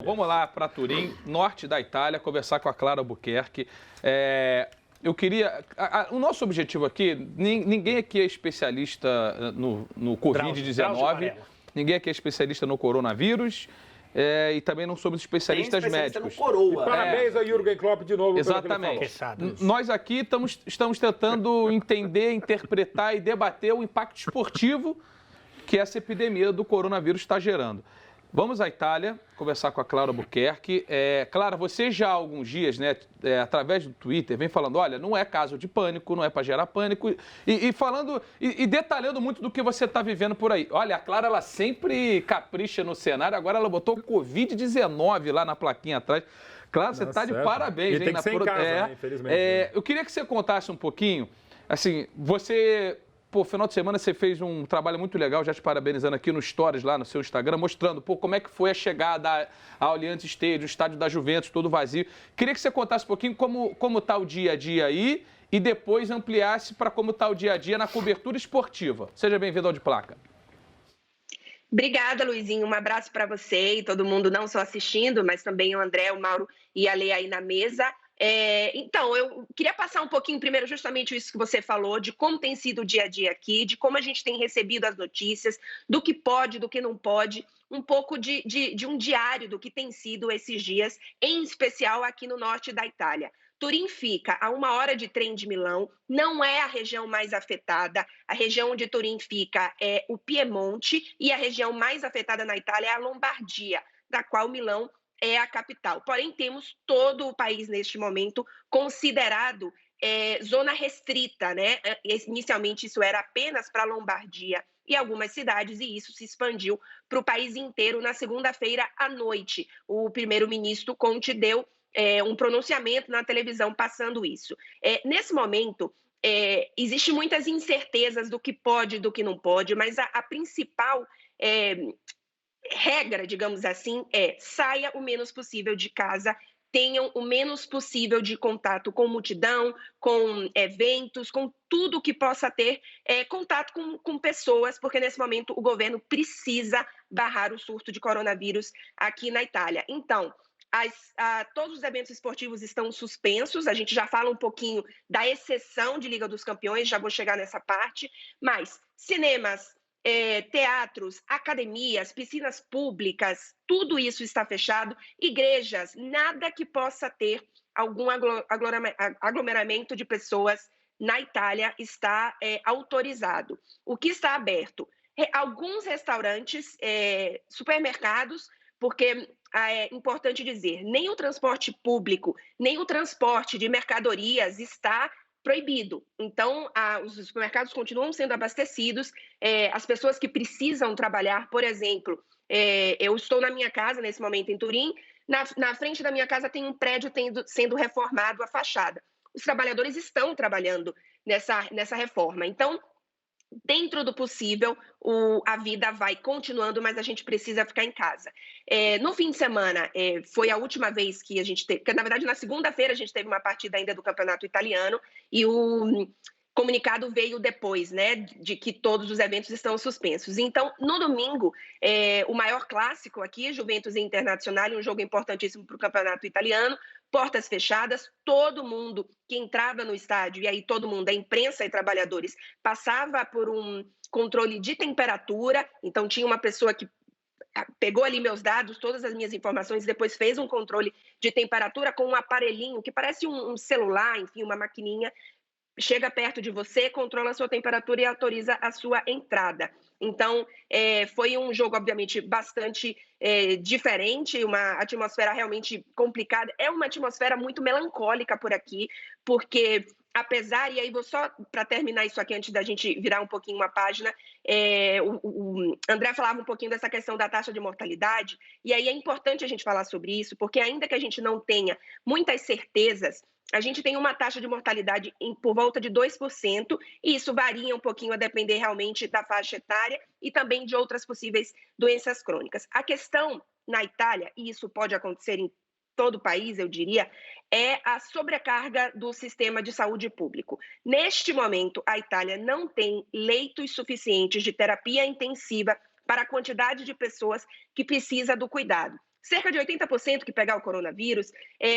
Vamos lá para Turim, norte da Itália, conversar com a Clara Albuquerque. Eu queria... O nosso objetivo aqui, ninguém aqui é especialista no Covid-19, ninguém aqui é especialista no coronavírus e também não somos especialistas médicos. No coroa. E parabéns a Jürgen Klopp de novo. Exatamente. Nós aqui estamos tentando entender, interpretar e debater o impacto esportivo que essa epidemia do coronavírus está gerando. Vamos à Itália, conversar com a Clara Albuquerque. Clara, você já há alguns dias, né, através do Twitter, vem falando, olha, não é caso de pânico, não é para gerar pânico, e detalhando muito do que você está vivendo por aí. Olha, a Clara, ela sempre capricha no cenário, agora ela botou o Covid-19 lá na plaquinha atrás. Clara, você está de parabéns, hein? Tem que ser em casa, né, infelizmente. Eu queria que você contasse um pouquinho, assim, você... Pô, final de semana você fez um trabalho muito legal, já te parabenizando aqui no Stories, lá no seu Instagram, mostrando, como é que foi a chegada ao Allianz Stadium, o estádio da Juventus, todo vazio. Queria que você contasse um pouquinho como está o dia a dia aí e depois ampliasse para como está o dia a dia na cobertura esportiva. Seja bem-vindo ao De Placa. Obrigada, Luizinho. Um abraço para você e todo mundo, não só assistindo, mas também o André, o Mauro e a Lê aí na mesa. Então, eu queria passar um pouquinho primeiro justamente isso que você falou, de como tem sido o dia a dia aqui, de como a gente tem recebido as notícias, do que pode, do que não pode, um pouco de um diário do que tem sido esses dias, em especial aqui no norte da Itália. Turim fica a 1 hora de trem de Milão, não é a região mais afetada, a região onde Turim fica é o Piemonte e a região mais afetada na Itália é a Lombardia, da qual Milão é a capital. Porém, temos todo o país, neste momento, considerado zona restrita, né? Inicialmente, isso era apenas para a Lombardia e algumas cidades, e isso se expandiu para o país inteiro na segunda-feira à noite. O primeiro-ministro Conte deu um pronunciamento na televisão passando isso. Nesse momento, existem muitas incertezas do que pode e do que não pode, mas a principal... regra, digamos assim, saia o menos possível de casa, tenham o menos possível de contato com multidão, com eventos, com tudo que possa ter contato com pessoas, porque nesse momento o governo precisa barrar o surto de coronavírus aqui na Itália. Então, todos os eventos esportivos estão suspensos, a gente já fala um pouquinho da exceção de Liga dos Campeões, já vou chegar nessa parte, mas cinemas, teatros, academias, piscinas públicas, tudo isso está fechado. Igrejas, nada que possa ter algum aglomeramento de pessoas na Itália está autorizado. O que está aberto? Alguns restaurantes, supermercados, porque é importante dizer, nem o transporte público, nem o transporte de mercadorias está proibido. Então, os supermercados continuam sendo abastecidos, as pessoas que precisam trabalhar, por exemplo, eu estou na minha casa, nesse momento, em Turim, na frente da minha casa tem um prédio sendo reformado a fachada. Os trabalhadores estão trabalhando nessa reforma. Então, dentro do possível, a vida vai continuando, mas a gente precisa ficar em casa. No fim de semana, foi a última vez que a gente teve, porque, na verdade, na segunda-feira a gente teve uma partida ainda do Campeonato Italiano e o comunicado veio depois, né, de que todos os eventos estão suspensos. Então, no domingo, o maior clássico aqui, Juventus e Internazionale, um jogo importantíssimo para o Campeonato Italiano, portas fechadas, todo mundo que entrava no estádio, e aí todo mundo, a imprensa e trabalhadores, passava por um controle de temperatura, então tinha uma pessoa que pegou ali meus dados, todas as minhas informações, depois fez um controle de temperatura com um aparelhinho que parece um celular, enfim, uma maquininha, chega perto de você, controla a sua temperatura e autoriza a sua entrada. Então, foi um jogo, obviamente, bastante diferente, uma atmosfera realmente complicada. É uma atmosfera muito melancólica por aqui, porque apesar, e aí vou só para terminar isso aqui antes da gente virar um pouquinho uma página, o André falava um pouquinho dessa questão da taxa de mortalidade, e aí é importante a gente falar sobre isso, porque ainda que a gente não tenha muitas certezas, a gente tem uma taxa de mortalidade por volta de 2%, e isso varia um pouquinho a depender realmente da faixa etária e também de outras possíveis doenças crônicas. A questão na Itália, e isso pode acontecer em todo o país, eu diria, é a sobrecarga do sistema de saúde público. Neste momento, a Itália não tem leitos suficientes de terapia intensiva para a quantidade de pessoas que precisa do cuidado. cerca de 80% que pegar o coronavírus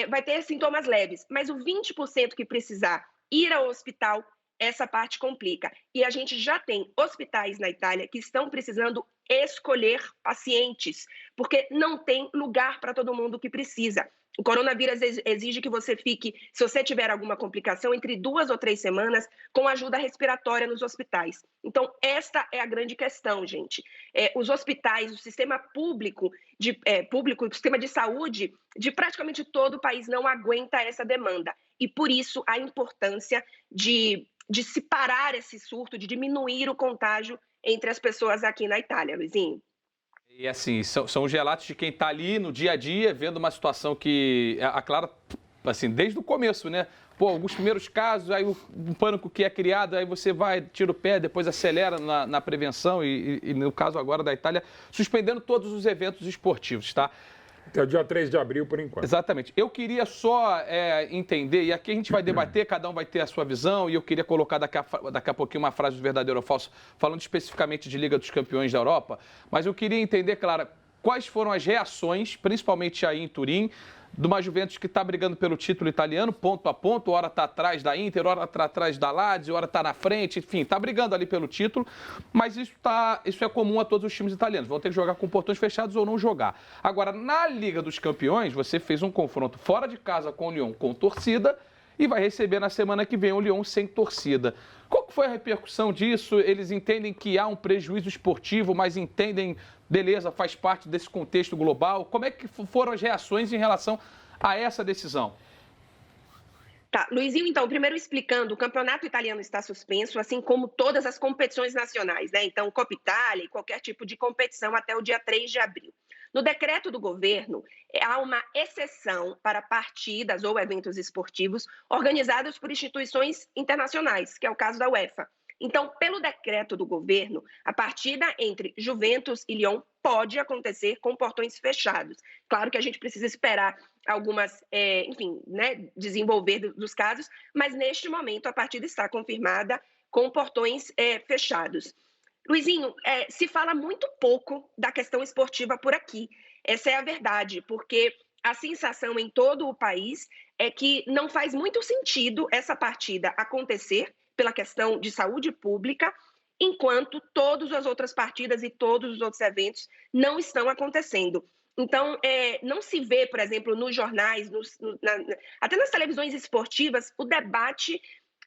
vai ter sintomas leves, mas o 20% que precisar ir ao hospital, essa parte complica. E a gente já tem hospitais na Itália que estão precisando escolher pacientes, porque não tem lugar para todo mundo que precisa. O coronavírus exige que você fique, se você tiver alguma complicação, entre 2 ou 3 semanas com ajuda respiratória nos hospitais. Então, esta é a grande questão, gente. Os hospitais, o sistema público, o sistema de saúde de praticamente todo o país não aguenta essa demanda. E, por isso, a importância de se parar esse surto, de diminuir o contágio entre as pessoas aqui na Itália, Luizinho. E assim, são os relatos de quem está ali no dia a dia, vendo uma situação que a Clara, assim, desde o começo, né? Pô, alguns primeiros casos, aí um pânico que é criado, aí você vai, tira o pé, depois acelera na prevenção e no caso agora da Itália, suspendendo todos os eventos esportivos, tá? Até o dia 3 de abril, por enquanto. Exatamente. Eu queria só entender, e aqui a gente vai debater, cada um vai ter a sua visão, e eu queria colocar daqui a pouquinho uma frase do Verdadeiro ou Falso, falando especificamente de Liga dos Campeões da Europa, mas eu queria entender, Clara, quais foram as reações, principalmente aí em Turim, de uma Juventus que está brigando pelo título italiano, ponto a ponto, hora está atrás da Inter, hora está atrás da Lazio, hora está na frente, enfim, está brigando ali pelo título, mas isso é comum a todos os times italianos, vão ter que jogar com portões fechados ou não jogar. Agora, na Liga dos Campeões, você fez um confronto fora de casa com o Lyon com torcida e vai receber na semana que vem o Lyon sem torcida. Qual que foi a repercussão disso? Eles entendem que há um prejuízo esportivo, mas entendem, beleza, faz parte desse contexto global. Como é que foram as reações em relação a essa decisão? Tá, Luizinho, então, primeiro explicando, o campeonato italiano está suspenso, assim como todas as competições nacionais, né? Então, Copa Itália e qualquer tipo de competição até o dia 3 de abril. No decreto do governo, há uma exceção para partidas ou eventos esportivos organizados por instituições internacionais, que é o caso da UEFA. Então, pelo decreto do governo, a partida entre Juventus e Lyon pode acontecer com portões fechados. Claro que a gente precisa esperar algumas, desenvolver dos casos, mas neste momento a partida está confirmada com portões fechados. Luizinho, se fala muito pouco da questão esportiva por aqui. Essa é a verdade, porque a sensação em todo o país é que não faz muito sentido essa partida acontecer pela questão de saúde pública, enquanto todas as outras partidas e todos os outros eventos não estão acontecendo. Então, não se vê, por exemplo, nos jornais, até nas televisões esportivas, o debate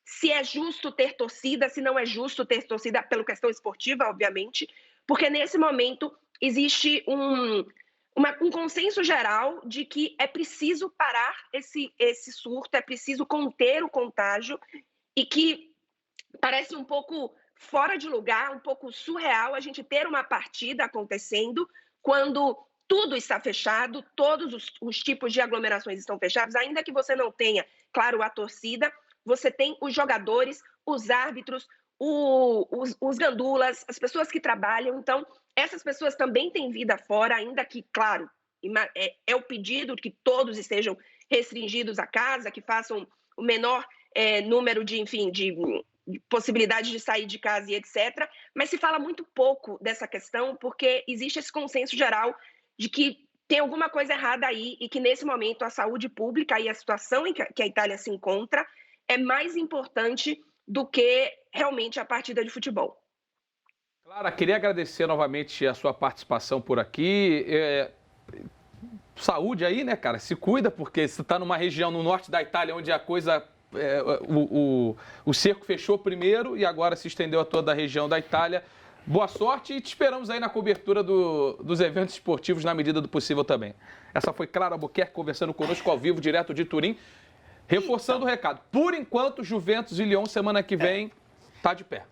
se é justo ter torcida, se não é justo ter torcida pela questão esportiva, obviamente, porque nesse momento existe um consenso geral de que é preciso parar esse surto, é preciso conter o contágio e que parece um pouco fora de lugar, um pouco surreal a gente ter uma partida acontecendo quando tudo está fechado, todos os tipos de aglomerações estão fechados, ainda que você não tenha, claro, a torcida, você tem os jogadores, os árbitros, os gandulas, as pessoas que trabalham. Então, essas pessoas também têm vida fora, ainda que, claro, é o pedido que todos estejam restringidos à casa, que façam o menor número de possibilidade de sair de casa e etc. Mas se fala muito pouco dessa questão porque existe esse consenso geral de que tem alguma coisa errada aí e que, nesse momento, a saúde pública e a situação em que a Itália se encontra é mais importante do que realmente a partida de futebol. Clara, queria agradecer novamente a sua participação por aqui. Saúde aí, né, cara? Se cuida, porque você está numa região no norte da Itália onde a coisa... o cerco fechou primeiro e agora se estendeu a toda a região da Itália. Boa sorte e te esperamos aí na cobertura dos eventos esportivos na medida do possível também. Essa foi Clara Albuquerque conversando conosco ao vivo, direto de Turim. Reforçando o recado, por enquanto, Juventus e Lyon, semana que vem, tá de pé.